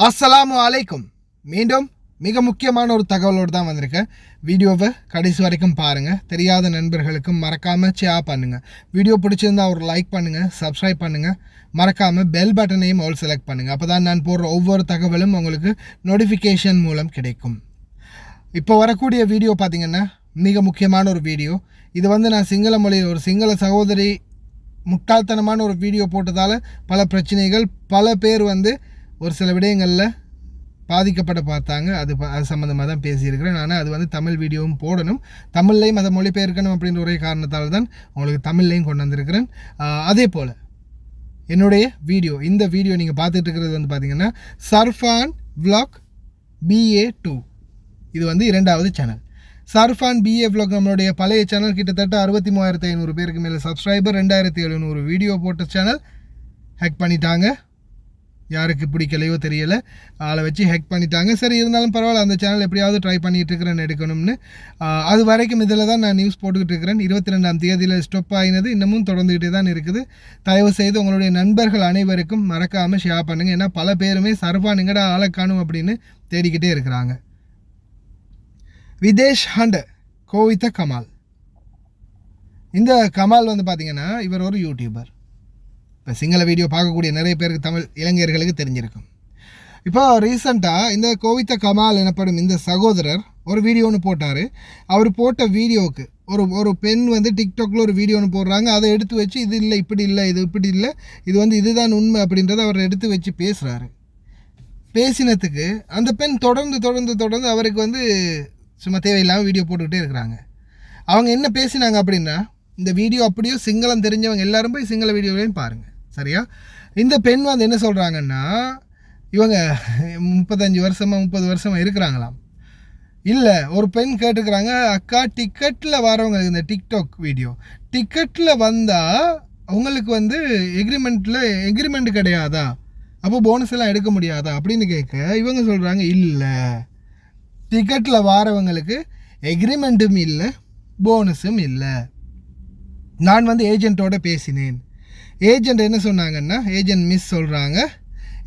அஸ்ஸலாமு அலைக்கும். மீண்டும் மிக முக்கியமான ஒரு தகவலோடு தான் வந்திருக்கேன். வீடியோவை கடைசி வரைக்கும் பாருங்கள். தெரியாத நண்பர்களுக்கும் மறக்காமல் ஷேர் பண்ணுங்கள். வீடியோ பிடிச்சிருந்தா ஒரு லைக் பண்ணுங்கள், சப்ஸ்கிரைப் பண்ணுங்கள், மறக்காமல் பெல் பட்டனையும் ஆல் செலக்ட் பண்ணுங்கள். அப்போ தான் நான் போடுற ஒவ்வொரு தகவலும் உங்களுக்கு நோட்டிஃபிகேஷன் மூலம் கிடைக்கும். இப்போ வரக்கூடிய வீடியோ பார்த்திங்கன்னா மிக முக்கியமான ஒரு வீடியோ. இது நான் சிங்கள மொழியில் ஒரு சிங்கள சகோதரி முட்டாள்தனமான ஒரு வீடியோ போட்டதால் பல பிரச்சனைகள், பல பேர் ஒரு சில விடயங்களில் பாதிக்கப்பட பார்த்தாங்க. அது சம்மந்தமாக தான் பேசியிருக்கிறேன். ஆனால் அது தமிழ் வீடியோவும் போடணும், தமிழ்லையும் அதை மொழிபெயர்க்கணும் அப்படின்ற ஒரே காரணத்தால் தான் உங்களுக்கு தமிழ்லையும் கொண்டு வந்திருக்கிறேன். அதே போல் என்னுடைய வீடியோ, இந்த வீடியோ நீங்கள் பார்த்துட்டு இருக்கிறது பார்த்திங்கன்னா சர்ஃபான் vlog BA2. இது இரண்டாவது சேனல். சர்ஃபான் BA vlog நம்மளுடைய பழைய சேனல். கிட்டத்தட்ட 63,500 பேருக்கு மேலே சப்ஸ்கிரைபர், 2,700 வீடியோ போட்ட சேனல் ஹேக் பண்ணிட்டாங்க. யாருக்கு பிடிக்கலையோ தெரியலை, ஆளை வச்சு ஹேக் பண்ணிட்டாங்க. சரி, இருந்தாலும் பரவாயில்ல, அந்த சேனல் எப்படியாவது ட்ரை பண்ணிகிட்டு இருக்கிறேன் எடுக்கணும்னு. அது வரைக்கும் இதில் தான் நான் நியூஸ் போட்டுக்கிட்டு இருக்கிறேன். 22ஆம் தேதியில் ஸ்டாப் ஆகினது, இன்னமும் தொடர்ந்துக்கிட்டே தான் இருக்குது. தயவு செய்து உங்களுடைய நண்பர்கள் அனைவருக்கும் மறக்காமல் ஷேர் பண்ணுங்கள். ஏன்னா பல பேருமே சர்ஃபான் எங்கடா ஆளை காணும் அப்படின்னு தேடிக்கிட்டே இருக்கிறாங்க. விதேஷ் ஹண்ட் கோவித்த கமால். இந்த கமால் பார்த்திங்கன்னா இவர் ஒரு யூடியூபர். இப்போ சிங்கள வீடியோ பார்க்கக்கூடிய நிறைய பேருக்கு, தமிழ் இளைஞர்களுக்கு தெரிஞ்சிருக்கும். இப்போ ரீசண்டாக இந்த கோவித்த கமால் எனப்படும் இந்த சகோதரர் ஒரு வீடியோ ஒன்று போட்டார். அவர் போட்ட வீடியோவுக்கு ஒரு பெண் டிக்டாக்ல ஒரு வீடியோ ஒன்று போடுறாங்க. அதை எடுத்து வச்சு இது இல்லை, இப்படி இல்லை, இது இப்படி இல்லை, இது இதுதான் உண்மை அப்படின்றத அவர் எடுத்து வச்சு பேசுகிறாரு. பேசினத்துக்கு அந்த பெண் தொடர்ந்து அவருக்கு சும்மா தேவையில்லாமல் வீடியோ போட்டுக்கிட்டே இருக்கிறாங்க. அவங்க என்ன பேசினாங்க அப்படின்னா, இந்த வீடியோ அப்படியோ சிங்களம் தெரிஞ்சவங்க எல்லாரும் போய் சிங்கள வீடியோவையும் பாருங்கள், சரியா? இந்த பெண் என்ன சொல்கிறாங்கன்னா, இவங்க 35 வருஷமாக 30 வருஷமாக இருக்கிறாங்களாம். இல்லை, ஒரு பெண் கேட்டுக்கிறாங்க, அக்கா டிக்கெட்டில் வரவங்களுக்கு இந்த டிக்டாக் வீடியோ டிக்கெட்டில் வந்தால் அவங்களுக்கு எக்ரிமெண்ட் கிடையாதா, அப்போ போனஸ் எல்லாம் எடுக்க முடியாதா அப்படின்னு கேட்க இவங்க சொல்கிறாங்க, இல்லை, டிக்கெட்டில் வாரவங்களுக்கு எக்ரிமெண்ட்டும் இல்லை, போனஸும் இல்லை. நான் ஏஜென்ட்டோட பேசினேன். ஏஜென்ட் என்ன சொன்னாங்கன்னா, ஏஜென்ட் மிஸ் சொல்கிறாங்க,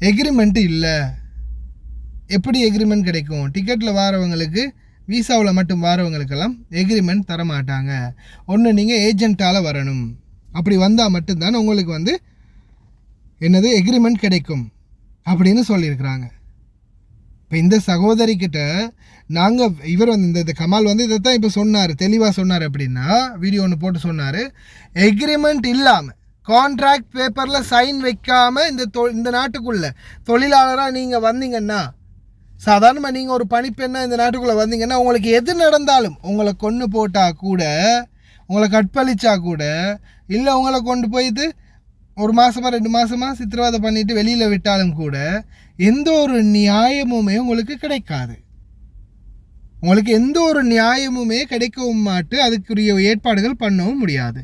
எக்ரிமெண்ட்டு இல்லை. எப்படி எக்ரிமெண்ட் கிடைக்கும்? டிக்கெட்டில் வாரவங்களுக்கு, வீசாவில் மட்டும் வாரவங்களுக்கெல்லாம் எக்ரிமெண்ட் தரமாட்டாங்க. ஒன்று நீங்கள் ஏஜென்ட்டால் வரணும். அப்படி வந்தால் மட்டும்தான் உங்களுக்கு என்னது எக்ரிமெண்ட் கிடைக்கும் அப்படின்னு சொல்லியிருக்கிறாங்க. இப்போ இந்த சகோதரிக்கிட்ட நாங்கள் இவர் இந்த கமால் இதை தான் இப்போ சொன்னார், தெளிவாக சொன்னார். அப்படின்னா வீடியோ ஒன்று போட்டு சொன்னார், எக்ரிமெண்ட் இல்லாமல், கான்ட்ராக்ட் பேப்பரில் சைன் வைக்காமல் இந்த நாட்டுக்குள்ளே தொழிலாளராக நீங்கள் வந்தீங்கன்னா, சாதாரணமாக நீங்கள் ஒரு பணிப்பெண்ணாக இந்த நாட்டுக்குள்ளே வந்தீங்கன்னா, உங்களுக்கு எது நடந்தாலும், உங்களை கொன்று போட்டால் கூட, உங்களை கற்பழிச்சா கூட, இல்லை உங்களை கொண்டு போயிட்டு 1 மாதமாக 2 மாதமாக சித்திரவதை பண்ணிவிட்டு வெளியில் விட்டாலும் கூட எந்த ஒரு நியாயமுமே உங்களுக்கு கிடைக்காது. உங்களுக்கு எந்த ஒரு நியாயமுமே கிடைக்கவும் மாட்டு, அதுக்குரிய ஏற்பாடுகள் பண்ணவும் முடியாது.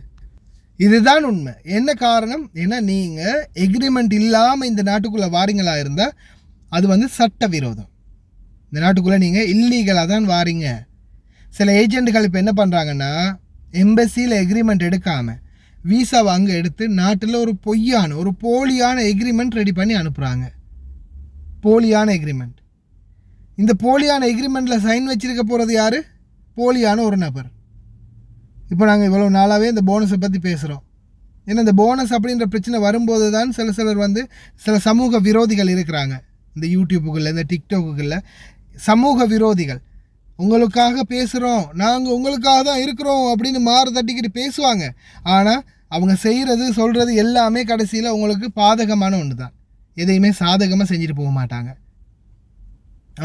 இதுதான் உண்மை. என்ன காரணம்? ஏன்னா நீங்கள் எக்ரிமெண்ட் இல்லாமல் இந்த நாட்டுக்குள்ளே வாரீங்களா இருந்தால் அது சட்டவிரோதம். இந்த நாட்டுக்குள்ளே நீங்கள் இல்லீகலாக தான் வாரீங்க. சில ஏஜென்ட்டுகள் இப்போ என்ன பண்ணுறாங்கன்னா, எம்பசியில் எக்ரிமெண்ட் எடுக்காமல் வீசாவை அங்கே எடுத்து நாட்டில் ஒரு போலியான எக்ரிமெண்ட் ரெடி பண்ணி அனுப்புகிறாங்க. போலியான எக்ரிமெண்ட். இந்த போலியான எக்ரிமெண்ட்டில் சைன் வச்சிருக்க போகிறது யார்? போலியான ஒரு நபர். இப்போ நாங்கள் இவ்வளோ நாளாகவே இந்த போனஸை பற்றி பேசுகிறோம். ஏன்னா இந்த போனஸ் அப்படின்ற பிரச்சனை வரும்போது தான் சிலர் சில சமூக விரோதிகள் இருக்கிறாங்க. இந்த யூடியூப்புக்குள்ளே, இந்த டிக்டாக்குக்குள்ளே சமூக விரோதிகள் உங்களுக்காக பேசுகிறோம், நாங்கள் உங்களுக்காக தான் இருக்கிறோம் அப்படின்னு மாறு தட்டிக்கிட்டு பேசுவாங்க. ஆனால் அவங்க செய்கிறது சொல்கிறது எல்லாமே கடைசியில் உங்களுக்கு பாதகமான ஒன்று தான். எதையுமே சாதகமாக செஞ்சுட்டு போக மாட்டாங்க.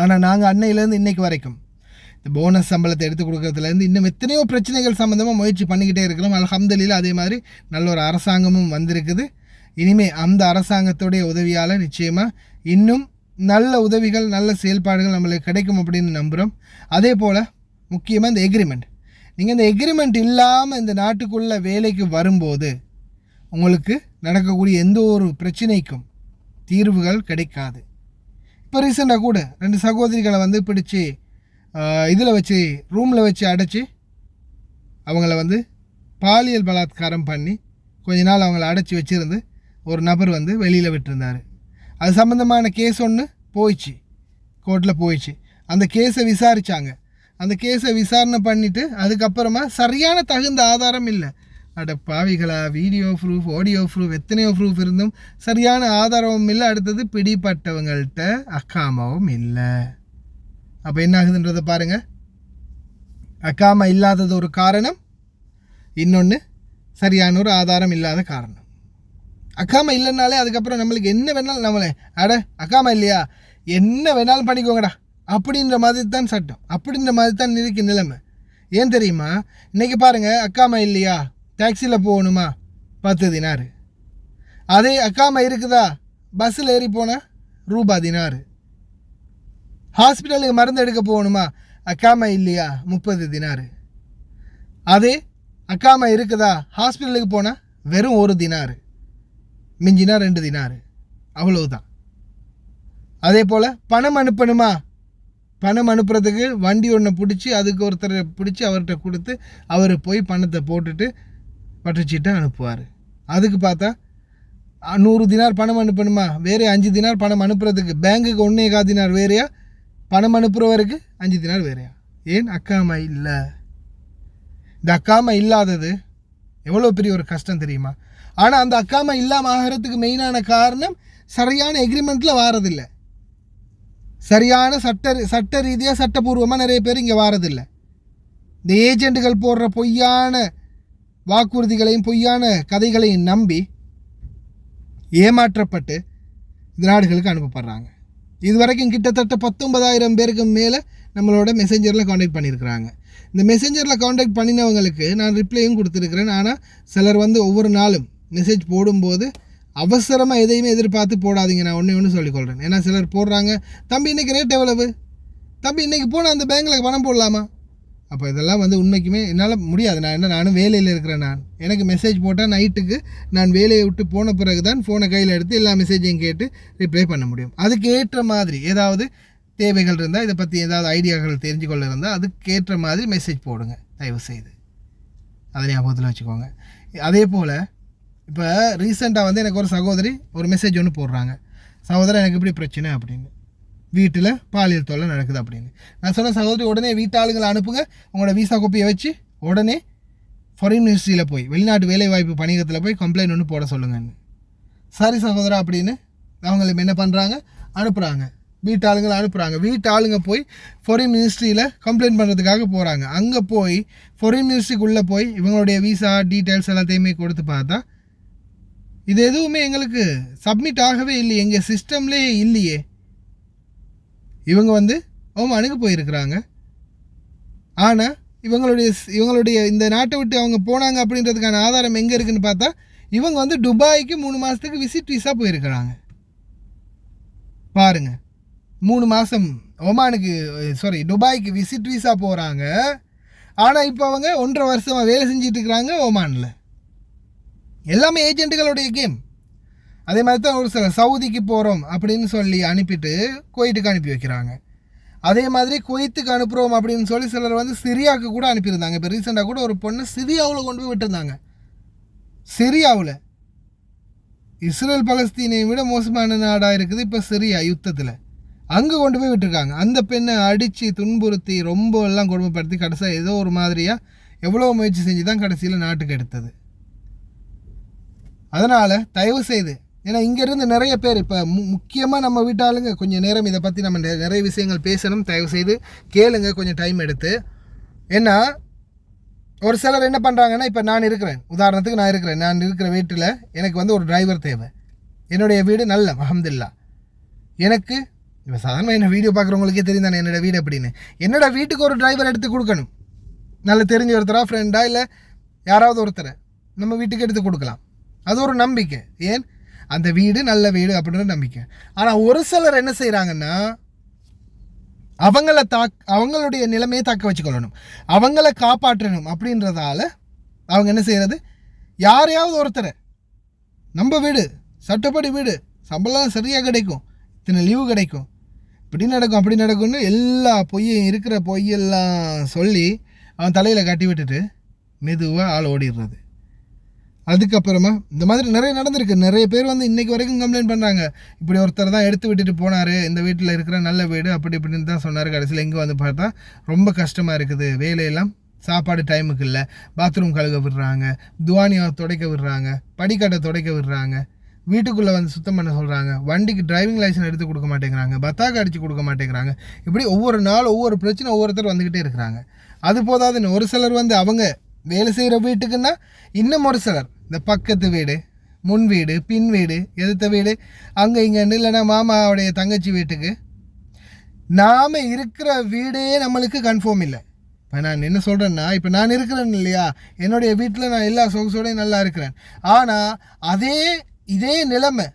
ஆனால் நாங்கள் அன்னையிலேருந்து இன்றைக்கு வரைக்கும் இந்த போனஸ் சம்பளத்தை எடுத்து கொடுக்கறதுலேருந்து இன்னும் எத்தனையோ பிரச்சனைகள் சம்மந்தமாக முயற்சி பண்ணிக்கிட்டே இருக்கிறோம். அல்ஹம்துலில்லாஹ். அதே மாதிரி நல்ல ஒரு அரசாங்கமும் வந்திருக்குது. இனிமேல் அந்த அரசாங்கத்துடைய உதவியால் நிச்சயமாக இன்னும் நல்ல உதவிகள், நல்ல செயல்பாடுகள் நம்மளுக்கு கிடைக்கும் அப்படின்னு நம்புகிறோம். அதே போல் முக்கியமாக இந்த எக்ரிமெண்ட், நீங்கள் இந்த எக்ரிமெண்ட் இல்லாமல் இந்த நாட்டுக்குள்ளே வேலைக்கு வரும்போது உங்களுக்கு நடக்கக்கூடிய எந்த ஒரு பிரச்சனைக்கும் தீர்வுகள் கிடைக்காது. இப்போ ரீசெண்டாக கூட 2 சகோதரிகளை பிடிச்சி இதில் வச்சு ரூமில் வச்சு அடைச்சி அவங்கள பாலியல் பலாத்காரம் பண்ணி கொஞ்ச நாள் அவங்கள அடைச்சி வச்சுருந்து ஒரு நபர் வெளியில் விட்டுருந்தார். அது சம்மந்தமான கேஸ் ஒன்று போயிடுச்சு, கோர்ட்டில் போயிடுச்சு. அந்த கேஸை விசாரித்தாங்க. அந்த கேஸை விசாரணை பண்ணிவிட்டு அதுக்கப்புறமா சரியான தகுந்த ஆதாரம் இல்லை. அட பாவிகளா, வீடியோ ப்ரூஃப், ஆடியோ ப்ரூஃப், எத்தனையோ ப்ரூஃப் இருந்தும் சரியான ஆதாரமும் இல்லை. அடுத்தது பிடிப்பட்டவங்கள்ட்ட அக்காமாவும் இல்லை. அப்போ என்ன ஆகுதுன்றதை பாருங்கள். அக்காமா இல்லாதது ஒரு காரணம், இன்னொன்று சரியான ஒரு ஆதாரம் இல்லாத காரணம். அக்காமா இல்லைனாலே அதுக்கப்புறம் நம்மளுக்கு என்ன வேணாலும் நம்மளே அக்காமா இல்லையா என்ன வேணாலும் பண்ணிக்கோங்கடா அப்படின்ற மாதிரி தான் சட்டம், அப்படின்ற மாதிரி தான் இருக்கு நிலைமை. ஏன் தெரியுமா? இன்றைக்கி பாருங்கள், அக்காமா இல்லையா டாக்ஸியில் போகணுமா 10 தினார், அதே அக்காமா இருக்குதா பஸ்ஸில் ஏறி போனால் ₹10. ஹாஸ்பிட்டலுக்கு மருந்து எடுக்க போகணுமா அக்காமா இல்லையா 30 தினார், அதே அக்காமா இருக்குதா ஹாஸ்பிட்டலுக்கு போனால் வெறும் 1 தினார், மிஞ்சினா 2 தினார், அவ்வளவுதான். அதே போல் பணம் அனுப்பணுமா, பணம் அனுப்புறதுக்கு வண்டி ஒன்று பிடிச்சி அதுக்கு ஒருத்தரை பிடிச்சி அவர்கிட்ட கொடுத்து அவர் போய் பணத்தை போட்டுட்டு பட்டுச்சிட்டு அனுப்புவார். அதுக்கு பார்த்தா 100 தினார் பணம் அனுப்பணுமா, வேறே 5 தினார் பணம் அனுப்புறதுக்கு பேங்குக்கு 1.25 தினார் வேறையா, பணம் அனுப்புகிறவருக்கு 5 தினார் வேறையா. ஏன்? அக்காமா இல்லை. இந்த அக்காமா இல்லாதது எவ்வளோ பெரிய ஒரு கஷ்டம் தெரியுமா? ஆனால் அந்த அக்காமா இல்லாமல் ஆகிறதுக்கு மெயினான காரணம் சரியான எக்ரிமெண்ட்டில் வாரதில்லை, சரியான சட்ட ரீதியாக சட்டபூர்வமாக நிறைய பேர் இங்கே வாரதில்லை. இந்த ஏஜெண்டுகள் போடுற பொய்யான வாக்குறுதிகளையும் பொய்யான கதைகளையும் நம்பி ஏமாற்றப்பட்டு இந்த நாடுகளுக்கு அனுப்பப்படுறாங்க. இது வரைக்கும் கிட்டத்தட்ட 19,000 பேருக்கு மேலே நம்மளோட மெசேஞ்சரில் காண்டாக்ட் பண்ணியிருக்கிறாங்க. இந்த மெசேஞ்சரில் காண்டாக்ட் பண்ணினவங்களுக்கு நான் ரிப்ளையும் கொடுத்துருக்குறேன். ஆனால் சிலர் ஒவ்வொரு நாளும் மெசேஜ் போடும்போது அவசரமாக எதையுமே எதிர்பார்த்து போடாதீங்க. நான் ஒன்று சொல்லிக்கொள்கிறேன். ஏன்னா சிலர் போடுறாங்க, தம்பி இன்றைக்கி ரேட் எவ்வளவு, தம்பி இன்றைக்கி போனால் அந்த பேங்கில் பணம் போடலாமா. அப்போ இதெல்லாம் உண்மைக்குமே என்னால் முடியாது. நானும் வேலையில் இருக்கிறேன். எனக்கு மெசேஜ் போட்டால் நைட்டுக்கு நான் வேலையை விட்டு போன பிறகு தான் ஃபோனை கையில் எடுத்து எல்லா மெசேஜையும் கேட்டு ரிப்ளை பண்ண முடியும். அதுக்கு ஏற்ற மாதிரி ஏதாவது தேவைகள் இருந்தால், இதை பற்றி ஏதாவது ஐடியாக்கள் தெரிஞ்சு கொள்ள இருந்தால் அதுக்கேற்ற மாதிரி மெசேஜ் போடுங்க தயவு செய்து. அதை ஞாபகத்தில் வச்சுக்கோங்க. அதே போல் இப்போ ரீசெண்டாக எனக்கு ஒரு சகோதரி ஒரு மெசேஜ் ஒன்று போடுறாங்க, சகோதரர் எனக்கு இப்படி பிரச்சனை அப்படின்னு, வீட்டில் பாலியல் தொல்லை நடக்குது அப்படின்னு. நான் சொன்ன சகோதரி உடனே வீட்டாளுங்களை அனுப்புங்க, உங்களோட வீசா கோப்பியை வச்சு உடனே ஃபாரின் மினிஸ்ட்ரியில் போய் வெளிநாட்டு வேலைவாய்ப்பு பணியகத்தில் போய் கம்ப்ளைண்ட் ஒன்று போட சொல்லுங்கன்னு. சரி சகோதரா அப்படின்னு அவங்களுக்கு என்ன பண்ணுறாங்க, அனுப்புகிறாங்க, வீட்டாளுங்களை அனுப்புகிறாங்க. வீட்டாளுங்க போய் ஃபாரின் மினிஸ்ட்ரியில் கம்ப்ளைண்ட் பண்ணுறதுக்காக போகிறாங்க. அங்கே போய் ஃபாரின் மினிஸ்ட்ரிக்குள்ளே போய் இவங்களுடைய வீசா டீட்டெயில்ஸ் எல்லாத்தையுமே கொடுத்து பார்த்தா இது எதுவுமே எங்களுக்கு சப்மிட் ஆகவே இல்லையே, எங்கள் சிஸ்டம்லேயே இல்லையே. இவங்க ஓமானுக்கு போயிருக்கிறாங்க. ஆனால் இவங்களுடைய இந்த நாட்டை விட்டு அவங்க போனாங்க அப்படின்றதுக்கான ஆதாரம் எங்கே இருக்குதுன்னு பார்த்தா இவங்க துபாய்க்கு 3 மாதத்துக்கு விசிட் வீஸாக போயிருக்கிறாங்க. பாருங்கள், 3 மாதம் துபாய்க்கு விசிட் வீஸாக போகிறாங்க. ஆனால் இப்போ அவங்க 1.5 வருஷமாக வேலை செஞ்சிட்டு இருக்கிறாங்க ஓமானில். எல்லாமே ஏஜென்ட்டுகளுடைய கேம். அதே மாதிரி தான் ஒரு சில சவுதிக்கு போகிறோம் அப்படின்னு சொல்லி அனுப்பிட்டு குவைத்துக்கு அனுப்பி வைக்கிறாங்க. அதே மாதிரி குவைத்துக்கு அனுப்புகிறோம் அப்படின்னு சொல்லி சிலர் சிரியாவுக்கு கூட அனுப்பியிருந்தாங்க. இப்போ ரீசெண்டாக கூட ஒரு பொண்ணு சிரியாவில் கொண்டு போய் விட்டுருந்தாங்க. சிரியாவில் இஸ்ரேல் பலஸ்தீனை விட மோசமான நாடாக இருக்குது இப்போ சிரியா யுத்தத்தில். அங்கே கொண்டு போய் விட்டுருக்காங்க. அந்த பெண்ணை அடித்து துன்புறுத்தி ரொம்ப எல்லாம் கொடுமைப்படுத்தி கடைசியாக ஏதோ ஒரு மாதிரியாக எவ்வளோ முயற்சி செஞ்சு தான் கடைசியில் நாட்டுக்கு எடுத்தது. அதனால் தயவு செய்து, ஏன்னா இங்கேருந்து நிறைய பேர் இப்போ முக்கியமாக நம்ம வீட்டாளுங்க கொஞ்சம் நேரம் இதை பற்றி நம்ம நிறைய விஷயங்கள் பேசணும். தயவு செய்து கேளுங்க கொஞ்சம் டைம் எடுத்து. ஏன்னா ஒரு சிலர் என்ன பண்ணுறாங்கன்னா, இப்போ நான் இருக்கிறேன், உதாரணத்துக்கு நான் இருக்கிற வீட்டில் எனக்கு ஒரு டிரைவர் தேவை. என்னுடைய வீடு நல்ல அல்ஹம்துலில்லாஹ். எனக்கு இப்போ சாதாரணமாக என்ன வீடியோ பார்க்குறவங்களுக்கே தெரியும் தானே என்னோடய வீடு அப்படின்னு. என்னோடய வீட்டுக்கு ஒரு டிரைவர் எடுத்து கொடுக்கணும். நல்ல தெரிஞ்ச ஒருத்தரா, ஃப்ரெண்டா, இல்லை யாராவது ஒருத்தரை நம்ம வீட்டுக்கு எடுத்து கொடுக்கலாம். அது ஒரு நம்பிக்கை. ஏன்? அந்த வீடு நல்ல வீடு அப்படின்ற நம்பிக்கை. ஆனால் ஒரு சிலர் என்ன செய்கிறாங்கன்னா, அவங்களுடைய நிலைமையை தக்க வச்சுக்கொள்ளணும், அவங்கள காப்பாற்றணும் அப்படின்றதால அவங்க என்ன செய்கிறது, யாரையாவது ஒருத்தரை நம்ம வீடு சட்டப்படி வீடு சம்பளம் சரியாக கிடைக்கும், இத்தனை லீவு கிடைக்கும், இப்படி நடக்கும் அப்படி நடக்கும்னு எல்லா இருக்கிற பொய்யெல்லாம் சொல்லி அவன் தலையில் கட்டி விட்டுட்டு மெதுவாக ஆள் ஓடிடுறது. அதுக்கப்புறமா இந்த மாதிரி நிறைய நடந்திருக்கு. நிறைய பேர் வந்து இன்றைக்கி வரைக்கும் கம்ப்ளைண்ட் பண்ணுறாங்க, இப்படி ஒருத்தர் தான் எடுத்து விட்டுட்டு போனார், இந்த வீட்டில் இருக்கிற நல்ல வீடு அப்படி இப்படின்னு தான் சொன்னார். கடைசியில் இங்கே வந்து பார்த்தா ரொம்ப கஷ்டமாக இருக்குது, வேலையெல்லாம் சாப்பாடு டைமுக்கு இல்லை, பாத்ரூம் கழுக விடுறாங்க, துவானியை துடைக்க விடுறாங்க, படிக்கட்டை துடைக்க விடுறாங்க, வீட்டுக்குள்ளே வந்து சுத்தம் பண்ண சொல்கிறாங்க, வண்டிக்கு டிரைவிங் லைசன்ஸ் எடுத்து கொடுக்க மாட்டேங்கிறாங்க, பத்தாக்கு அடித்து கொடுக்க மாட்டேங்கிறாங்க. இப்படி ஒவ்வொரு நாள் ஒவ்வொரு பிரச்சனை ஒவ்வொருத்தர் வந்துக்கிட்டே இருக்கிறாங்க. அது போதாதுன்னு ஒரு சிலர் வந்து அவங்க வேலை செய்கிற வீட்டுக்குன்னா இன்னும் ஒரு சிலர் இந்த பக்கத்து வீடு, முன் வீடு, பின் வீடு, எதிர்த்த வீடு, அங்கே இங்கேன்னு இல்லைன்னா மாமாவுடைய தங்கச்சி வீட்டுக்கு நாம் இருக்கிற வீடே நம்மளுக்கு கன்ஃபார்ம் இல்லை. இப்போ நான் என்ன சொல்கிறேன்னா, இப்போ நான் இருக்கிறேன் இல்லையா, என்னுடைய வீட்டில் நான் எல்லா சொகுசோடையும் நல்லா இருக்கிறேன். ஆனால் இதே நிலைமை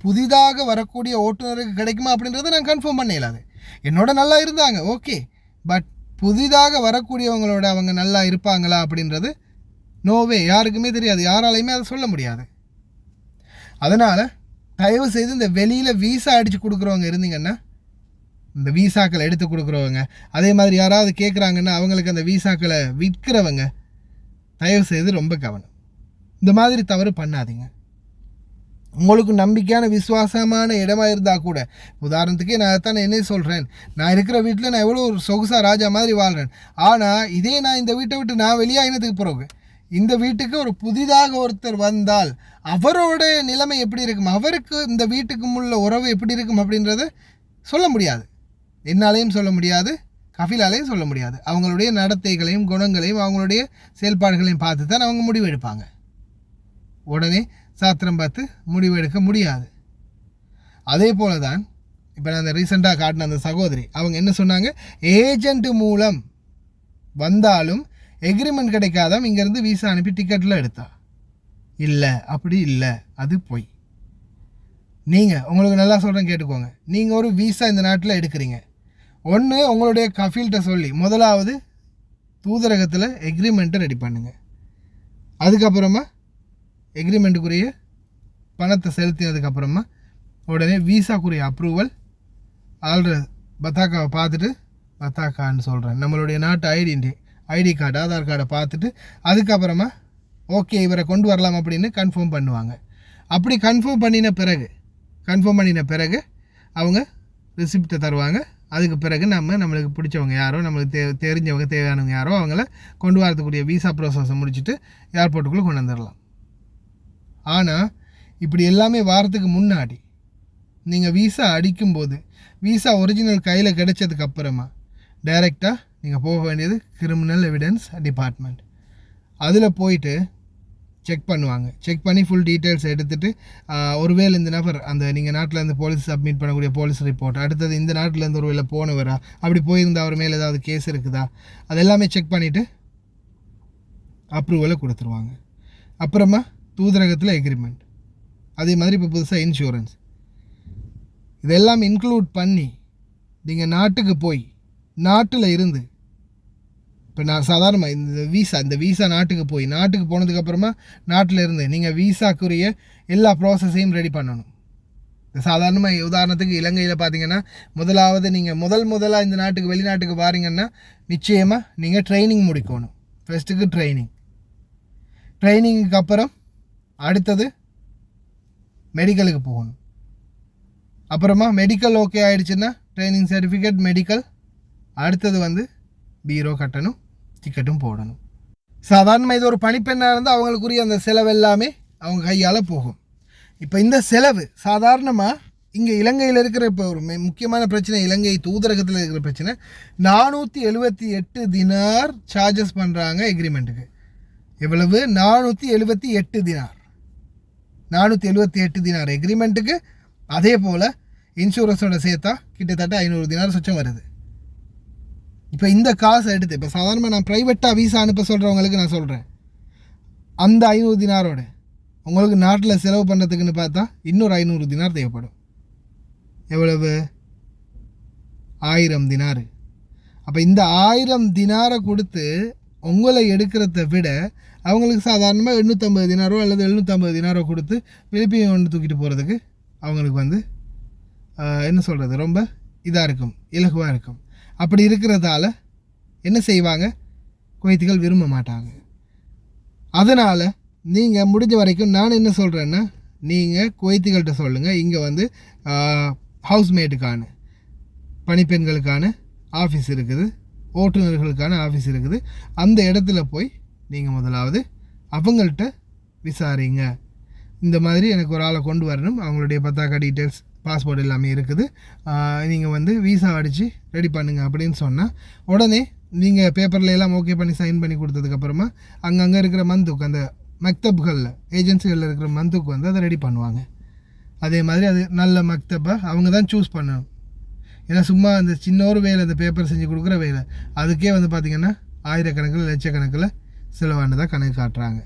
புதிதாக வரக்கூடிய ஓட்டுநருக்கு கிடைக்குமா அப்படின்றத நான் கன்ஃபார்ம் பண்ண இயலாது. என்னோட நல்லா இருந்தாங்க ஓகே, பட் புதிதாக வரக்கூடியவங்களோட அவங்க நல்லா இருப்பாங்களா அப்படின்றது நோவே, யாருக்குமே தெரியாது, யாராலையுமே அதை சொல்ல முடியாது. அதனால் தயவு செய்து இந்த வெளியில் வீசா அடித்து கொடுக்குறவங்க இருந்தீங்கன்னா, இந்த வீசாக்களை எடுத்து கொடுக்குறவங்க, அதே மாதிரி யாராவது கேட்குறாங்கன்னா அவங்களுக்கு அந்த வீசாக்களை விற்கிறவங்க, தயவு செய்து ரொம்ப கவனம். இந்த மாதிரி தவறு பண்ணாதீங்க. உங்களுக்கு நம்பிக்கையான விசுவாசமான இடமா இருந்தால் கூட, உதாரணத்துக்கு நான் அதைத்தான் என்ன சொல்கிறேன், நான் இருக்கிற வீட்டில் நான் எவ்வளோ ஒரு சொகுசா ராஜா மாதிரி வாழ்கிறேன். ஆனால் இதே நான் இந்த வீட்டை விட்டு நான் வெளியாகினதுக்கு பிறகு இந்த வீட்டுக்கு ஒரு புதிதாக ஒருத்தர் வந்தால் அவரோட நிலைமை எப்படி இருக்கும், அவருக்கு இந்த வீட்டுக்கும் உள்ள உறவு எப்படி இருக்கும் அப்படின்றத சொல்ல முடியாது. என்னாலையும் சொல்ல முடியாது, கஃபிலாலையும் சொல்ல முடியாது. அவங்களுடைய நடத்தைகளையும் குணங்களையும் அவங்களுடைய செயல்பாடுகளையும் பார்த்து தான் அவங்க முடிவு எடுப்பாங்க. உடனே சாத்திரம் பார்த்து முடிவெடுக்க முடியாது. அதே போல தான் இப்போ நான் அந்த ரீசெண்டாக காட்டின அந்த சகோதரி அவங்க என்ன சொன்னாங்க, ஏஜென்ட் மூலம் வந்தாலும் எக்ரிமெண்ட் கிடைக்காதான் இங்கேருந்து வீசா அனுப்பி டிக்கெட்டில் எடுத்தா. இல்லை, அப்படி இல்லை, அது போய். நீங்கள் உங்களுக்கு நல்லா சொல்கிறேன் கேட்டுக்கோங்க, நீங்கள் ஒரு வீசா இந்த நாட்டில் எடுக்கிறீங்க, ஒன்று உங்களுடைய கஃபீல்கிட்ட சொல்லி முதலாவது தூதரகத்தில் எக்ரிமெண்ட்டை ரெடி பண்ணுங்கள். அதுக்கப்புறமா எக்ரிமெண்ட்டுக்குரிய பணத்தை செலுத்தினதுக்கப்புறமா உடனே வீசாக்குரிய அப்ரூவல் ஆல்ரெடி பத்தாக்காவை பார்த்துட்டு, பத்தாக்கான்னு சொல்கிறேன், நம்மளுடைய நாட்டு ஐடி கார்டு, ஆதார் கார்டை பார்த்துட்டு அதுக்கப்புறமா ஓகே இவரை கொண்டு வரலாம் அப்படின்னு கன்ஃபார்ம் பண்ணுவாங்க. அப்படி கன்ஃபார்ம் பண்ணின பிறகு அவங்க ரிசிப்டை தருவாங்க. அதுக்கு பிறகு நம்மளுக்கு பிடிச்சவங்க யாரோ, நம்மளுக்கு தெரிஞ்சவங்க தேவையானவங்க யாரோ அவங்கள கொண்டு வரதுக்குரிய வீசா ப்ரோசஸை முடிச்சுட்டு ஏர்போர்ட்டுக்குள்ளே கொண்டு வந்துடலாம். ஆனால் இப்படி எல்லாமே வாரத்துக்கு முன்னாடி நீங்கள் வீசா அடிக்கும்போது, வீசா ஒரிஜினல் கையில் கிடைச்சதுக்கப்புறமா டைரெக்டாக நீங்கள் போக வேண்டியது கிரிமினல் எவிடன்ஸ் டிபார்ட்மெண்ட். அதில் போயிட்டு செக் பண்ணுவாங்க. செக் பண்ணி ஃபுல் டீட்டெயில்ஸ் எடுத்துகிட்டு, ஒருவேளை இந்த நபர் அந்த நீங்கள் நாட்டிலேருந்து போலீஸ் சப்மிட் பண்ணக்கூடிய போலீஸ் ரிப்போர்ட், அடுத்தது இந்த நாட்டிலேருந்து ஒருவேளை போனவரா, அப்படி போயிருந்தால் அவர் மேலே ஏதாவது கேஸ் இருக்குதா, அதெல்லாமே செக் பண்ணிவிட்டு அப்ரூவலை கொடுத்துருவாங்க. அப்புறமா தூதரகத்தில் எக்ரிமெண்ட், அதே மாதிரி இப்போ புதுசாக இன்சூரன்ஸ், இதெல்லாம் இன்க்ளூட் பண்ணி நீங்கள் நாட்டுக்கு போய் நாட்டில் இருந்து, இப்போ நான் சாதாரணமாக இந்த வீசா நாட்டுக்கு போனதுக்கப்புறமா நாட்டில் இருந்து நீங்கள் வீசாக்குரிய எல்லா ப்ராசஸையும் ரெடி பண்ணணும். சாதாரணமாக உதாரணத்துக்கு இலங்கையில் பார்த்தீங்கன்னா, முதலாவது நீங்கள் முதலாக இந்த நாட்டுக்கு வெளிநாட்டுக்கு வாரீங்கன்னா நிச்சயமாக நீங்கள் ட்ரைனிங் முடிக்கணும். ஃபஸ்ட்டுக்கு ட்ரைனிங்க்கு அப்புறம் அடுத்தது மெடிக்கலுக்கு போகணும். அப்புறமா மெடிக்கல் ஓகே ஆகிடுச்சுன்னா ட்ரைனிங் சர்டிஃபிகேட், மெடிக்கல், அடுத்தது வந்து பீரோ கட்டணும், டிக்கெட்டும் போடணும். சாதாரணமாக இது ஒரு பணிப்பெண்ணாக இருந்தால் அவங்களுக்குரிய அந்த செலவு எல்லாமே அவங்க கையால் போகும். இப்போ இந்த செலவு சாதாரணமாக இங்கே இலங்கையில் இருக்கிற இப்போ ஒரு முக்கியமான பிரச்சனை, இலங்கை தூதரகத்தில் இருக்கிற பிரச்சனை, 478 தினார் சார்ஜஸ் பண்ணுறாங்க எக்ரிமெண்ட்டுக்கு. எவ்வளவு? 478 தினார். 478 தினார் எக்ரிமெண்ட்டுக்கு. அதே போல் இன்சூரன்ஸோட சேர்த்தா கிட்டத்தட்ட 500 தினார் சொச்சம் வருது. இப்போ இந்த காசை எடுத்து, இப்போ சாதாரணமாக நான் ப்ரைவேட்டாக வீசா அனுப்ப சொல்கிறவங்களுக்கு நான் சொல்கிறேன், அந்த 500 தினாரோட உங்களுக்கு நாட்டில் செலவு பண்ணுறதுக்குன்னு பார்த்தா இன்னொரு 500 தினார் தேவைப்படும். எவ்வளவு? 1000 தினார். அப்போ இந்த 1000 தினாரை கொடுத்து உங்களை எடுக்கிறத விட அவங்களுக்கு சாதாரணமாக 850 தினாரோ அல்லது 750 தினாரோ கொடுத்து பிலிப்பியும் ஒன்று தூக்கிட்டு போகிறதுக்கு அவங்களுக்கு வந்து என்ன சொல்கிறது, ரொம்ப இதாக இருக்கும், இலகுவாக இருக்கும். அப்படி இருக்கிறதால என்ன செய்வாங்க, குவைத்திகள் விரும்ப மாட்டாங்க. அதனால் நீங்கள் முடிஞ்ச வரைக்கும் நான் என்ன சொல்கிறேன்னா, நீங்கள் குவைத்திகள்கிட்ட சொல்லுங்கள், இங்கே வந்து ஹவுஸ்மேட்டுக்கான பணிப்பெண்களுக்கான ஆஃபீஸ் இருக்குது, ஓட்டுநர்களுக்கான ஆஃபீஸ் இருக்குது. அந்த இடத்துல போய் நீங்கள் முதலாவது அவங்கள்ட்ட விசாரிங்க. இந்த மாதிரி எனக்கு ஒரு ஆளை கொண்டு வரணும், அவங்களுடைய பத்தாக்கா டீட்டெயில்ஸ் பாஸ்போர்ட் எல்லாமே இருக்குது, நீங்கள் வந்து வீசா அடித்து ரெடி பண்ணுங்கள் அப்படின்னு சொன்னால் உடனே நீங்கள் பேப்பரில் எல்லாம் ஓகே பண்ணி சைன் பண்ணி கொடுத்ததுக்கப்புறமா அங்கங்கே இருக்கிற மந்துக்கு அந்த மக்தப்களில் ஏஜென்சிகளில் இருக்கிற மந்துக்கு வந்து அதை ரெடி பண்ணுவாங்க. அதே மாதிரி அது நல்ல மக்தப்பை அவங்க தான் சூஸ் பண்ணணும். ஏன்னா சும்மா அந்த சின்ன ஒரு வேலை, அந்த பேப்பர் செஞ்சு கொடுக்குற வேலை, அதுக்கே வந்து பார்த்திங்கன்னா ஆயிரக்கணக்கில் லட்சக்கணக்கில் செலவானதாக கணக்கு காட்டுறாங்க.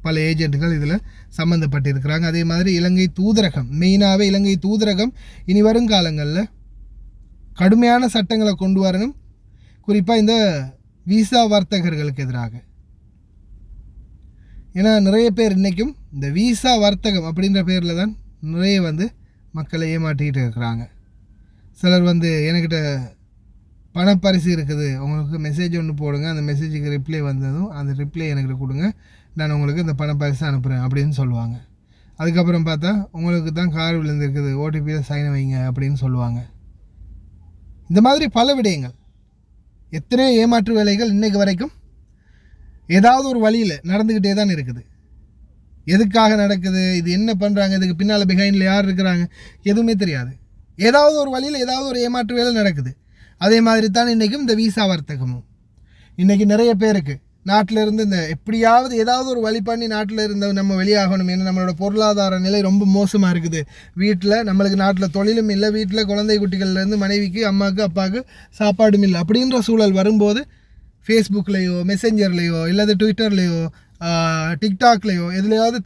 பல ஏஜென்ட்டுகள் இதில் சம்மந்தப்பட்டிருக்கிறாங்க. அதே மாதிரி இலங்கை தூதரகம், மெயினாகவே இலங்கை தூதரகம் இனி வருங்காலங்களில் கடுமையான சட்டங்களை கொண்டு வரணும், குறிப்பாக இந்த விசா வர்த்தகர்களுக்கு எதிராக. ஏன்னா நிறைய பேர் இன்றைக்கும் இந்த விசா வர்த்தகம் அப்படின்ற பேரில் தான் நிறைய வந்து மக்களை ஏமாற்றிக்கிட்டு இருக்கிறாங்க. சிலர் வந்து என்கிட்ட பணப்பரிசு இருக்குது, உங்களுக்கு மெசேஜ் ஒன்று போடுங்க, அந்த மெசேஜுக்கு ரிப்ளை வந்ததும் அந்த ரிப்ளை எனக்கு கொடுங்க, நான் உங்களுக்கு இந்த பணப்பரிசு அனுப்புகிறேன் அப்படின்னு சொல்லுவாங்க. அதுக்கப்புறம் பார்த்தா உங்களுக்கு தான் கார் விழுந்திருக்குது, ஓடிபியில் சைன் வைங்க அப்படின்னு சொல்லுவாங்க. இந்த மாதிரி பல விடயங்கள், எத்தனையோ ஏமாற்று வேலைகள் இன்றைக்கு வரைக்கும் ஏதாவது ஒரு வழியில் நடந்துக்கிட்டே தான் இருக்குது. எதுக்காக நடக்குது, இது என்ன பண்ணுறாங்க, இதுக்கு பின்னால் பிஹைண்டில் யார் இருக்கிறாங்க, எதுவுமே தெரியாது. ஏதாவது ஒரு வழியில் ஏதாவது ஒரு ஏமாற்று வேலை நடக்குது. அதே மாதிரி தான் இன்றைக்கும் இந்த விசா வர்த்தகமும். இன்றைக்கி நிறைய பேருக்கு நாட்டில் இருந்து இந்த எப்படியாவது ஏதாவது ஒரு வழி பண்ணி நாட்டில் இருந்த நம்ம வெளியாகணும். ஏன்னா நம்மளோட பொருளாதார நிலை ரொம்ப மோசமாக இருக்குது. வீட்டில் நம்மளுக்கு நாட்டில் தொழிலும் இல்லை, வீட்டில் குழந்தை குட்டிகள்லேருந்து மனைவிக்கு அம்மாவுக்கு அப்பாவுக்கு சாப்பாடும் இல்லை. அப்படின்ற சூழல் வரும்போது ஃபேஸ்புக்லேயோ மெசேஞ்சர்லேயோ இல்லாத ட்விட்டர்லேயோ டிக்டாக்லேயோ எதுலையாவது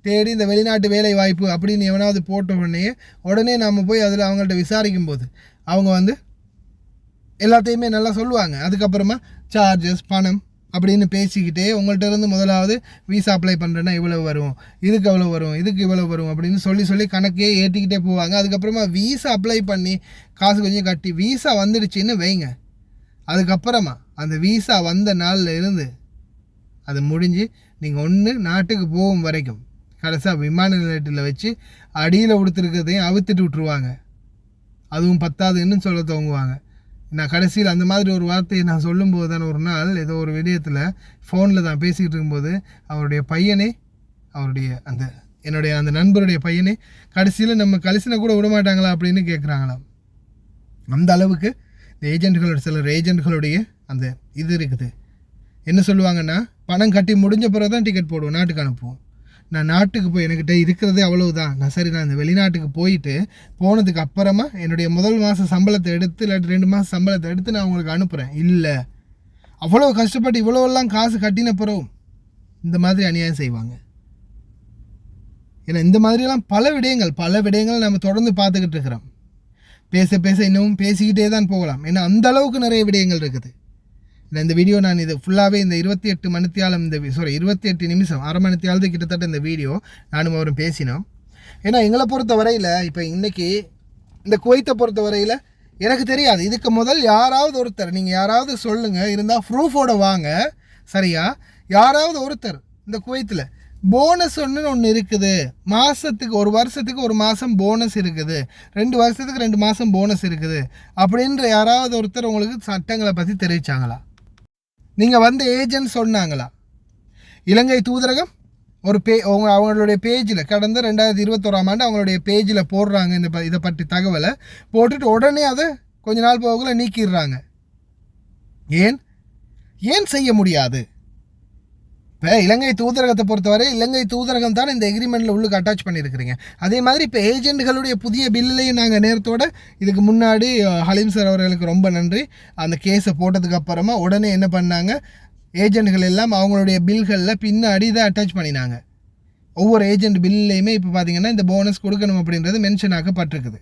தேடி இந்த வெளிநாட்டு வேலை வாய்ப்பு அப்படின்னு எவனாவது போட்ட உடனே நம்ம போய் அதில் அவங்கள்ட்ட விசாரிக்கும் போது அவங்க வந்து எல்லாத்தையுமே நல்லா சொல்லுவாங்க. அதுக்கப்புறமா சார்ஜஸ் பணம் அப்படின்னு பேசிக்கிட்டே உங்கள்கிட்ட இருந்து முதலாவது வீசா அப்ளை பண்ணுறேன்னா இவ்வளோ வரும், இதுக்கு எவ்வளோ வரும், இதுக்கு இவ்வளோ வரும் அப்படின்னு சொல்லி கணக்கே ஏற்றிக்கிட்டே போவாங்க. அதுக்கப்புறமா வீசா அப்ளை பண்ணி காசு கொஞ்சம் கட்டி வீசா வந்துடுச்சின்னு வைங்க. அதுக்கப்புறமா அந்த வீசா வந்த நாளில் இருந்து அது முடிஞ்சு நீங்கள் ஒன்று நாட்டுக்கு போகும் வரைக்கும் கடைசியாக விமான நிலையத்தில் வச்சு அடியில் கொடுத்துருக்கிறதையும் அவுத்துட்டு விட்ருவாங்க. அதுவும் பத்தாதுன்னு சொல்ல துவங்குவாங்க. நான் கடைசியில் அந்த மாதிரி ஒரு வார்த்தையை நான் சொல்லும்போது தான் ஒரு நாள் ஏதோ ஒரு விடயத்தில் ஃபோனில் தான் பேசிக்கிட்டு இருக்கும்போது அவருடைய பையனே, என்னுடைய அந்த நண்பருடைய பையனே கடைசியில் நம்ம கலிசினை கூட விட மாட்டாங்களா அப்படின்னு கேட்குறாங்களாம். அந்த அளவுக்கு இந்த சிலர் ஏஜென்ட்களுடைய அந்த இது இருக்குது. என்ன சொல்லுவாங்கன்னா, பணம் கட்டி முடிஞ்ச பிறகு தான் டிக்கெட் போடுவோம், நாட்டுக்கு அனுப்புவோம். நான் நாட்டுக்கு போய் என்கிட்ட இருக்கிறதே அவ்வளவுதான், நான் இந்த வெளிநாட்டுக்கு போயிட்டு போனதுக்கு அப்புறமா என்னுடைய முதல் மாதம் சம்பளத்தை எடுத்து இல்லாட்டி 2 மாதம் சம்பளத்தை எடுத்து நான் உங்களுக்கு அனுப்புகிறேன். இல்லை, அவ்வளோ கஷ்டப்பட்டு இவ்வளோலாம் காசு கட்டின பிறகும் இந்த மாதிரி அநியாயம் செய்வாங்க. ஏன்னா இந்த மாதிரியெல்லாம் பல விடயங்கள் நம்ம தொடர்ந்து பார்த்துக்கிட்டு இருக்கிறோம். பேச இன்னமும் பேசிக்கிட்டே தான் போகலாம். ஏன்னா அந்த அளவுக்கு நிறைய விடயங்கள் இருக்குது. இந்த வீடியோ நான் இது ஃபுல்லாகவே இந்த 28 மணித்தியாலம் 28 நிமிஷம் அரை மணித்தியாலது கிட்டத்தட்ட இந்த வீடியோ நானும் அவரும் பேசினோம். ஏன்னா எங்களை பொறுத்த வரையில் இப்போ இன்றைக்கி இந்த குவைத்தை பொறுத்த வரையில் எனக்கு தெரியாது. இதுக்கு முதல் யாராவது ஒருத்தர், நீங்கள் யாராவது சொல்லுங்கள், இருந்தால் ப்ரூஃபோட வாங்க, சரியா? யாராவது ஒருத்தர் இந்த குவைத்தில் போனஸ் ஒன்று இருக்குது, மாதத்துக்கு ஒரு வருஷத்துக்கு ஒரு மாதம் போனஸ் இருக்குது, 2 வருஷத்துக்கு 2 மாதம் போனஸ் இருக்குது அப்படின்ற யாராவது ஒருத்தர் உங்களுக்கு சட்டங்களை பற்றி தெரிவித்தாங்களா? நீங்கள் வந்து ஏஜென்ட் சொன்னாங்களா? இலங்கை தூதரகம் ஒரு அவங்களுடைய பேஜில் கடந்த 2021ஆம் ஆண்டு அவங்களுடைய பேஜில் போடுறாங்க இதை பற்றி தகவலை போட்டுட்டு உடனே அதை கொஞ்ச நாள் போகல நீக்கிடுறாங்க. ஏன் செய்ய முடியாது? இப்போ இலங்கை தூதரகத்தை பொறுத்தவரை இலங்கை தூதரகம் தான் இந்த எக்ரிமெண்ட்டில் உள்ளுக்கு அட்டாச் பண்ணியிருக்கிறீங்க. அதே மாதிரி இப்போ ஏஜென்ட்களுடைய புதிய பில்லையும் நாங்கள் நேரத்தோட இதுக்கு முன்னாடி ஹலீம் சார் அவர்களுக்கு ரொம்ப நன்றி, அந்த கேஸை போட்டதுக்கு அப்புறமா உடனே என்ன பண்ணாங்க, ஏஜென்ட்கள் எல்லாம் அவங்களுடைய பில்களில் பின்னாடி இதை அட்டாச் பண்ணினாங்க. ஒவ்வொரு ஏஜென்ட் பில்லையுமே இப்போ பார்த்தீங்கன்னா இந்த போனஸ் கொடுக்கணும் அப்படின்றது மென்ஷன் ஆக்கப்பட்டிருக்குது.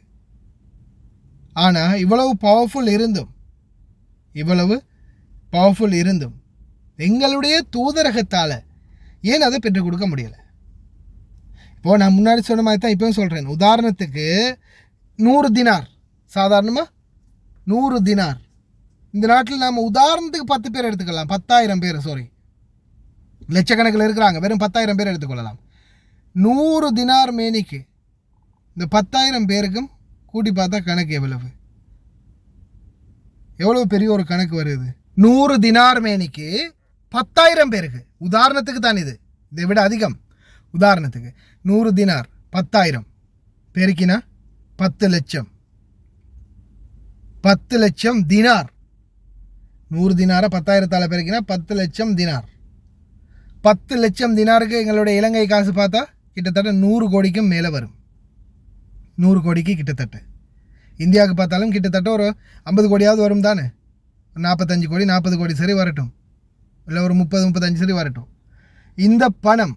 ஆனால் இவ்வளவு பவர்ஃபுல் இருந்தும் எங்களுடைய தூதரகத்தால் ஏன் அதை பெற்றுக் கொடுக்க முடியலை? இப்போது நான் முன்னாடி சொன்ன மாதிரி தான் இப்போவும் சொல்கிறேன். உதாரணத்துக்கு 100 தினார், சாதாரணமாக 100 தினார் இந்த நாட்டில் நாம் உதாரணத்துக்கு 10 பேர் எடுத்துக்கலாம், 10,000 பேர், லட்சக்கணக்கில் இருக்கிறாங்க. வெறும் 10,000 பேர் எடுத்துக்கொள்ளலாம். 100 தினார் மேனிக்கு இந்த 10,000 பேருக்கும் கூட்டி பார்த்தா கணக்கு எவ்வளவு பெரிய ஒரு கணக்கு வருது. 100 தினார் மேனிக்கு 10,000 பேருக்கு. உதாரணத்துக்கு தான் இது, இதை விட அதிகம். உதாரணத்துக்கு 100 தினார் 10,000 பெருக்கினா 10 லட்சம். 10 லட்சம் தினார். 100 தினாரை 10,000 பெருக்கினா 10 லட்சம் தினார். 10 லட்சம் தினாருக்கு எங்களுடைய இலங்கை காசு பார்த்தா கிட்டத்தட்ட 100 கோடிக்கும் மேலே வரும். 100 கோடிக்கு கிட்டத்தட்ட. இந்தியாவுக்கு பார்த்தாலும் கிட்டத்தட்ட ஒரு 50 கோடியாவது வரும் தானே. 45 கோடி 40 கோடி சரி வரட்டும், இல்லை ஒரு 30-35 சரி வரட்டும். இந்த பணம்,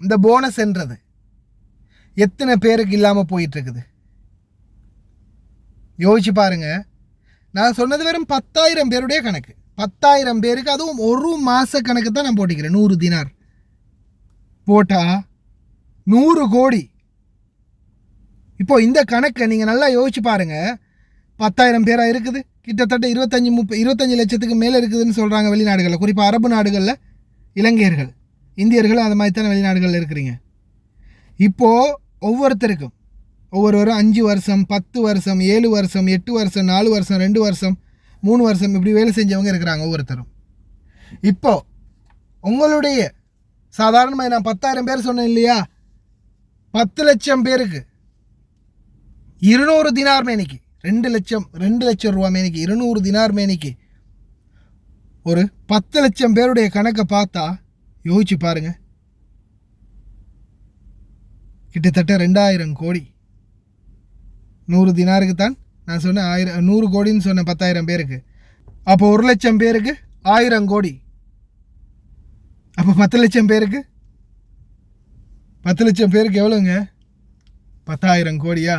இந்த போனஸ் என்றது எத்தனை பேருக்கு இல்லாமல் போயிட்டுருக்குது யோசிச்சு பாருங்க. நான் சொன்னது வெறும் 10,000 பேருடைய கணக்கு. 10,000 பேருக்கு, அதுவும் ஒரு மாத கணக்கு தான் நான் போட்டிக்கிறேன். 100 தினார் போட்டால் 100 கோடி. இப்போ இந்த கணக்கை நீங்கள் நல்லா யோசிச்சு பாருங்கள். 10,000 பேராக இருக்குது, கிட்டத்தட்ட 25 லட்சத்துக்கு மேலே இருக்குதுன்னு சொல்கிறாங்க வெளிநாடுகளில். குறிப்பாக அரபு நாடுகளில் இலங்கையர்கள், இந்தியர்கள் அந்த மாதிரி தானே வெளிநாடுகளில் இருக்கிறீங்க. இப்போது ஒவ்வொருத்தருக்கும் ஒவ்வொருவரும் 5 வருஷம் 10 வருஷம் 7 வருஷம் 8 வருஷம் 4 வருஷம் 2 வருஷம் 3 வருஷம் இப்படி வேலை செஞ்சவங்க இருக்கிறாங்க ஒவ்வொருத்தரும். இப்போது உங்களுடைய சாதாரணமாக நான் 10,000 பேர் சொன்னேன் இல்லையா, 10 லட்சம் பேருக்கு 200 தினார் மேனிக்கு 2 லட்சம் ரூபா மேனிக்கு 200 தினார் மேனிக்கு ஒரு 10 லட்சம் பேருடைய கணக்கை பார்த்தா யோசிச்சு பாருங்க. கிட்டத்தட்ட 2,000 கோடி. 100 தினாருக்கு தான் நான் சொன்னேன் 100 கோடின்னு சொன்னேன் 10,000 பேருக்கு. அப்போ 1 லட்சம் பேருக்கு 1000 கோடி. அப்போ 10 லட்சம் பேருக்கு 10 லட்சம் பேருக்கு எவ்வளோங்க? 10,000 கோடியா?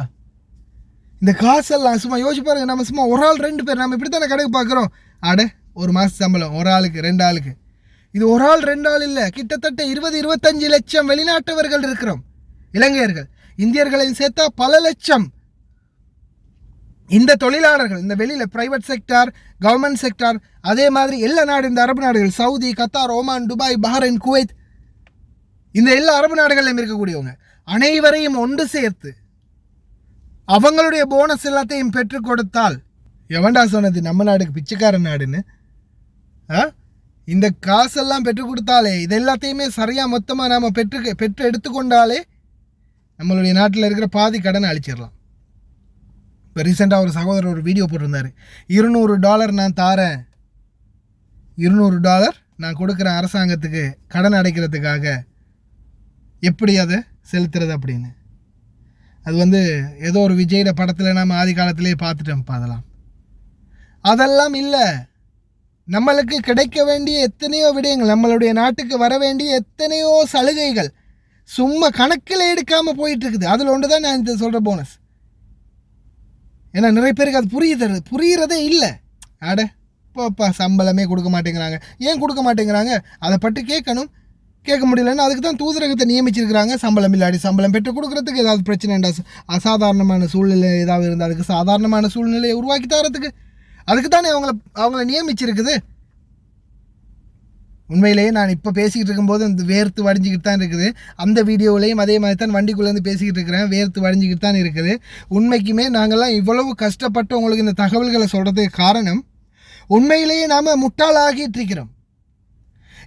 இந்த காசெல்லாம் சும்மா யோசிச்சு பாருங்க. நம்ம சும்மா ஒரு ஆள் 2 பேர் நம்ம இப்படி தானே கணக்கு பார்க்குறோம். ஒரு மாத சம்பளம் ஒரு ஆளுக்கு 2 ஆளுக்கு. இது ஒரு ஆள் 2 ஆள் இல்லை, கிட்டத்தட்ட 20-25 லட்சம் வெளிநாட்டவர்கள் இருக்கிறோம். இலங்கையர்கள், இந்தியர்களையும் சேர்த்தா பல லட்சம். இந்த தொழிலாளர்கள், இந்த வெளியில் பிரைவேட் செக்டார், கவர்மெண்ட் செக்டார், அதே மாதிரி எல்லா நாடு, இந்த அரபு நாடுகள், Saudi, Qatar, Oman, Dubai, Bahrain, Kuwait, இந்த எல்லா அரபு நாடுகளிலும் இருக்கக்கூடியவங்க அனைவரையும் ஒன்று சேர்த்து அவங்களுடைய போனஸ் எல்லாத்தையும் பெற்றுக் கொடுத்தால், எவன்டா சொன்னது நம்ம நாடுக்கு பிச்சைக்கார நாடுன்னு? இந்த காசெல்லாம் பெற்றுக் கொடுத்தாலே, இது எல்லாத்தையுமே சரியாக மொத்தமாக நாம் பெற்று எடுத்துக்கொண்டாலே நம்மளுடைய நாட்டில் இருக்கிற பாதி கடனை அழிச்சிடலாம். இப்போ ரீசெண்டாக ஒரு சகோதரர் ஒரு வீடியோ போட்டிருந்தார். $200 நான் தாரேன், $200 நான் கொடுக்குறேன் அரசாங்கத்துக்கு கடன் அடைக்கிறதுக்காக, எப்படி அதை செலுத்துறது அப்படின்னு. அது ஏதோ ஒரு விஜயோட படத்தில் நாம் ஆதி காலத்திலே பார்த்துட்டோம்ப்பா. அதெல்லாம் இல்லை. நம்மளுக்கு கிடைக்க வேண்டிய எத்தனையோ விடயங்கள், நம்மளுடைய நாட்டுக்கு வர வேண்டிய எத்தனையோ சலுகைகள் சும்மா கணக்கில் எடுக்காமல் போயிட்டுருக்குது. அதில் ஒன்று தான் நான் இந்த சொல்கிற போனஸ். ஏன்னா நிறைய பேருக்கு அது புரிகிறதே இல்லை. இப்போப்பா சம்பளமே கொடுக்க மாட்டேங்கிறாங்க. ஏன் கொடுக்க மாட்டேங்கிறாங்க? அதை பற்றி கேட்க முடியலன்னா அதுக்கு தான் தூதரகத்தை நியமிச்சிருக்கிறாங்க. சம்பளம் இல்லாடி சம்பளம் பெற்று கொடுக்குறதுக்கு, ஏதாவது பிரச்சனைண்டா அசாதாரணமான சூழ்நிலை ஏதாவது இருந்தால் அதுக்கு சாதாரணமான சூழ்நிலையை உருவாக்கி தரத்துக்கு, அதுக்கு தானே அவங்கள நியமிச்சிருக்குது. உண்மையிலேயே நான் இப்போ பேசிக்கிட்டு இருக்கும்போது இந்த வேர்த்து வடிஞ்சிக்கிட்டு தான் இருக்குது. அந்த வீடியோவிலையும் அதே மாதிரி தான் வண்டிக்குள்ளேருந்து பேசிக்கிட்டு இருக்கிறேன், வேர்த்து வடிஞ்சிக்கிட்டு தான் இருக்குது. உண்மைக்குமே நாங்கள்லாம் இவ்வளவு கஷ்டப்பட்டு உங்களுக்கு இந்த தகவல்களை சொல்கிறதுக்கு காரணம், உண்மையிலேயே நாம் முட்டாளாகிட்டு இருக்கிறோம்.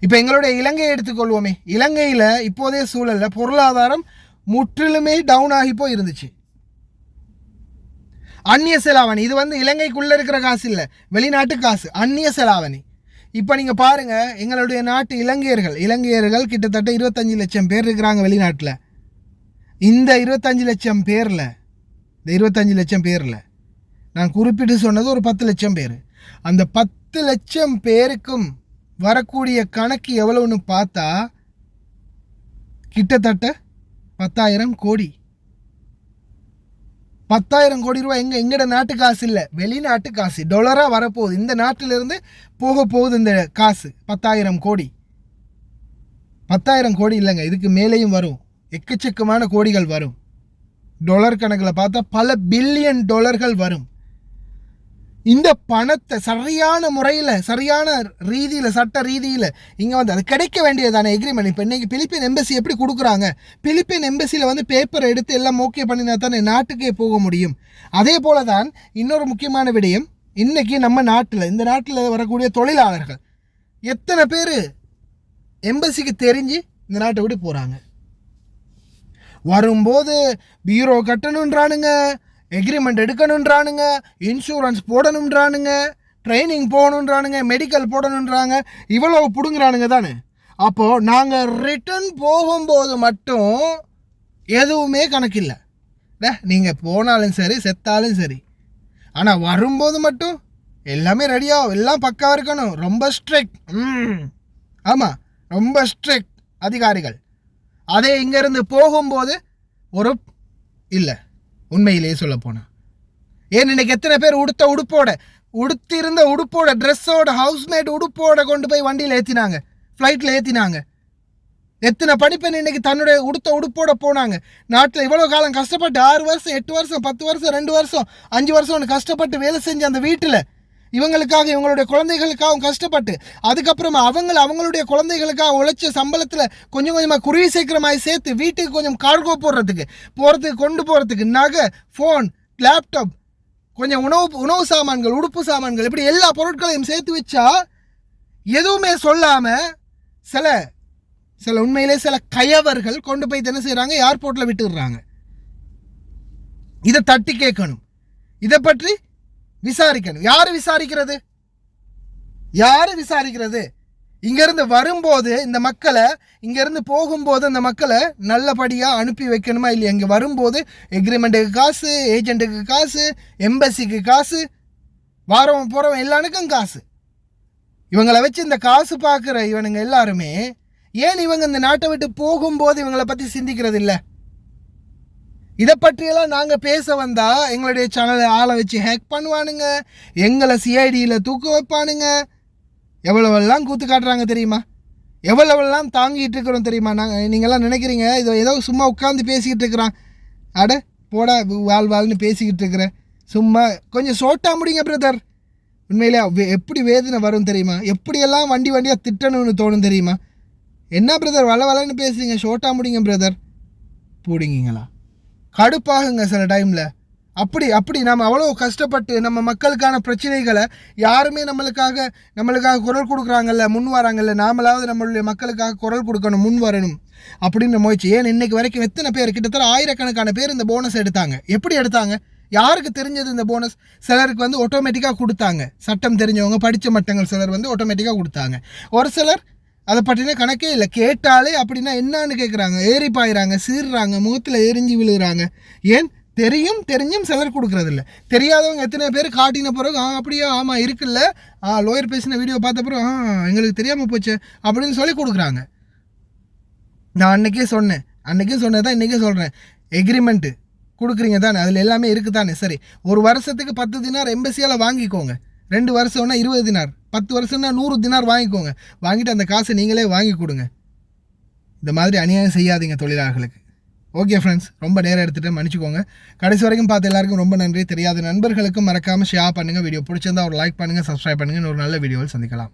இப்போ எங்களுடைய இலங்கையை எடுத்துக்கொள்வோமே. இலங்கையில் இப்போதைய சூழலில் பொருளாதாரம் முற்றிலுமே டவுன் ஆகி போய் இருந்துச்சு. அந்நிய செலாவணி, இது இலங்கைக்குள்ளே இருக்கிற காசு இல்லை, வெளிநாட்டு காசு, அந்நிய செலாவணி. இப்போ நீங்கள் பாருங்கள், எங்களுடைய நாட்டு இலங்கையர்கள் கிட்டத்தட்ட 25 லட்சம் பேர் இருக்கிறாங்க வெளிநாட்டில். இந்த 25 லட்சம் பேரில் நான் குறிப்பிட்டு சொன்னது ஒரு 10 லட்சம் பேர். அந்த 10 லட்சம் பேருக்கும் வரக்கூடிய கணக்கு எவ்வளவுன்னு பார்த்தா கிட்டத்தட்ட 10,000 கோடி. 10,000 கோடி ரூபாய் எங்கட நாட்டு காசு இல்லை, வெளிநாட்டு காசு, டொலராக வரப்போகுது. இந்த நாட்டிலிருந்து போக போகுது இந்த காசு 10,000 கோடி. 10,000 கோடி இல்லைங்க, இதுக்கு மேலேயும் வரும், எக்கச்சக்கமான கோடிகள் வரும். டொலர் கணக்கில் பார்த்தா பல பில்லியன் டாலர்கள் வரும். இந்த பணத்தை சரியான முறையில் சரியான ரீதியில் சட்ட ரீதியில் இங்கே வந்து அது கிடைக்க வேண்டியதான எக்ரிமெண்ட். இப்போ இன்றைக்கி பிலிப்பைன் எம்பசி எப்படி கொடுக்குறாங்க, பிலிப்பைன் எம்பசியில் வந்து பேப்பரை எடுத்து எல்லாம் ஓகே பண்ணினா தானே நாட்டுக்கே போக முடியும். அதே போல தான் இன்னொரு முக்கியமான விடயம், இன்றைக்கி நம்ம நாட்டில் இந்த நாட்டில் வரக்கூடிய தொழிலாளர்கள் எத்தனை பேர் எம்பசிக்கு தெரிஞ்சு இந்த நாட்டை விட்டு போகிறாங்க. வரும்போது பீரோ கட்டணுன்றானுங்க, எக்ரிமெண்ட் எடுக்கணுன்றானுங்க, இன்சூரன்ஸ் போடணுன்றானுங்க, ட்ரைனிங் போகணுன்றானுங்க, மெடிக்கல் போடணுன்றாங்க, இவ்வளோ பிடுங்குறானுங்க தானே. அப்போது நாங்கள் ரிட்டர்ன் போகும்போது மட்டும் எதுவுமே கணக்கில்லை. நீங்கள் போனாலும் சரி செத்தாலும் சரி, ஆனால் வரும்போது மட்டும் எல்லாமே ரெடியாக எல்லாம் பக்காவாக இருக்கணும். ரொம்ப ஸ்ட்ரிக்ட். ஆமாம், ரொம்ப ஸ்ட்ரிக்ட் அதிகாரிகள். அதே இங்கேருந்து போகும்போது ஒரு இல்லை. உண்மையிலேயே சொல்ல போனால் ஏன் இன்னைக்கு எத்தனை பேர் உடுத்திருந்த உடுப்போட ட்ரெஸ்ஸோட ஹவுஸ்மேட் உடுப்போட கொண்டு போய் வண்டியில் ஏற்றினாங்க, ஃப்ளைட்டில் ஏற்றினாங்க. எத்தனை பணிப்பெண் இன்னைக்கு தன்னுடைய உடுப்போட போனாங்க. நாட்டில் இவ்வளோ காலம் கஷ்டப்பட்டு 6 வருஷம் 8 வருஷம் 10 வருஷம் 2 வருஷம் 5 வருஷம் கஷ்டப்பட்டு வேலை செஞ்சு அந்த வீட்டில் இவங்களுக்காக இவங்களுடைய குழந்தைகளுக்காகவும் கஷ்டப்பட்டு அதுக்கப்புறமா அவங்களுடைய குழந்தைகளுக்காக உழைச்ச சம்பளத்தில் கொஞ்சம் கொஞ்சமாக குருவி சேர்க்குற மாதிரி சேர்த்து வீட்டுக்கு கொஞ்சம் கார்கோ போகிறதுக்கு கொண்டு போகிறதுக்கு நகை, ஃபோன், லேப்டாப், கொஞ்சம் உணவு சாமான்கள், உடுப்பு சாமான்கள், இப்படி எல்லா பொருட்களையும் சேர்த்து வச்சா எதுவுமே சொல்லாமல் சில உண்மையிலே சில கயவர்கள் கொண்டு போய் என்ன செய்கிறாங்க, ஏர்போர்ட்டில் விட்டுடுறாங்க. இதை தட்டி கேட்கணும், இதை பற்றி விசாரிக்கணும். யாரு விசாரிக்கிறது? இங்கேருந்து வரும்போது இந்த மக்களை, இங்கேருந்து போகும்போது அந்த மக்களை நல்லபடியாக அனுப்பி வைக்கணுமா இல்லையா? இங்கே வரும்போது எக்ரிமெண்ட்டுக்கு காசு, ஏஜெண்ட்டுக்கு காசு, எம்பசிக்கு காசு, வாரம் போகிறவன் எல்லாருக்கும் காசு. இவங்களை வச்சு இந்த காசு பார்க்குற இவனுங்க எல்லாருமே ஏன் இவங்க இந்த நாட்டை விட்டு போகும்போது இவங்களை பற்றி சிந்திக்கிறது இல்லை? இதை பற்றியெல்லாம் நாங்கள் பேச வந்தால் எங்களுடைய சேனலை ஆளை வச்சு ஹேக் பண்ணுவானுங்க, எங்களை சிஐடியில் தூக்க வைப்பானுங்க. எவ்வளவெல்லாம் கூத்து காட்டுறாங்க தெரியுமா? எவ்வளவெல்லாம் தாங்கிட்டு இருக்கிறோம் தெரியுமா? நீங்கள்லாம் நினைக்கிறீங்க இதை ஏதோ சும்மா உட்காந்து பேசிக்கிட்டு இருக்கிறான், அட போடா வாழ்னு பேசிக்கிட்டு இருக்கிறேன், சும்மா கொஞ்சம் ஷோட்டா முடிங்க பிரதர். உண்மையிலே எப்படி வேதனை வரும் தெரியுமா? எப்படியெல்லாம் வண்டியாக திட்டணும்னு தோணும் தெரியுமா? என்ன பிரதர் வளன்னு பேசுறீங்க, ஷோட்டா முடிங்க பிரதர். பிடிங்கிங்களா? கடுப்பாகுங்க சில டைமில். அப்படி நம்ம அவ்வளோ கஷ்டப்பட்டு நம்ம மக்களுக்கான பிரச்சனைகளை யாருமே நம்மளுக்காக குரல் கொடுக்குறாங்கல்ல, முன் வராங்கல்ல, நாமளாவது நம்மளுடைய மக்களுக்காக குரல் கொடுக்கணும், முன் வரணும் அப்படின்னு முயற்சி. ஏன் இன்னைக்கு வரைக்கும் எத்தனை பேர், கிட்டத்தட்ட ஆயிரக்கணக்கான பேர் இந்த போனஸ் எடுத்தாங்க. எப்படி எடுத்தாங்க? யாருக்கு தெரிஞ்சது இந்த போனஸ்? சிலருக்கு வந்து ஆட்டோமேட்டிக்காக கொடுத்தாங்க, சட்டம் தெரிஞ்சவங்க படித்த மட்டங்கள் சிலர் வந்து ஆட்டோமேட்டிக்காக கொடுத்தாங்க. ஒரு சிலர் அதை பற்றின கணக்கே இல்லை, கேட்டாலே அப்படின்னா என்னான்னு கேட்குறாங்க, ஏறி பாயிறாங்க, சீர்றாங்க, முகத்தில் எரிஞ்சு விழுகிறாங்க. ஏன் தெரிஞ்சும் சிலர் கொடுக்குறதில்ல. தெரியாதவங்க எத்தனை பேர் காட்டின பிறகு அப்படியா ஆமாம் இருக்குல்ல, லோயர் பேசின வீடியோ பார்த்த பிறகு எங்களுக்கு தெரியாமல் போச்சு அப்படின்னு சொல்லி கொடுக்குறாங்க. நான் அன்றைக்கே சொன்னதான் இன்றைக்கே சொல்கிறேன், எக்ரிமெண்ட்டு கொடுக்குறீங்க தானே, அதில் எல்லாமே இருக்குது தானே. சரி, ஒரு வருஷத்துக்கு 10 தினார் எம்பசியால் வாங்கிக்கோங்க, 2 வருஷம்னா 20 தினார், 10 வருஷம்னா 100 தினார் வாங்கிக்கோங்க. வாங்கிட்டு அந்த காசை நீங்களே வாங்கி கொடுங்க. இந்த மாதிரி அநியாயம் செய்யாதீங்க தொழிலாளர்களுக்கு. ஓகே ஃப்ரெண்ட்ஸ், ரொம்ப நேரம் எடுத்துகிட்டு மன்னிச்சுக்கோங்க. கடைசி வரைக்கும் பார்த்து எல்லாருக்கும் ரொம்ப நன்றி. தெரியாத நண்பர்களுக்கும் மறக்காமல் ஷேர் பண்ணுங்கள். வீடியோ பிடிச்சிருந்தா ஒரு லைக் பண்ணுங்கள், சப்ஸ்கிரைப் பண்ணுங்கள். ஒரு நல்ல வீடியோவில் சந்திக்கலாம்.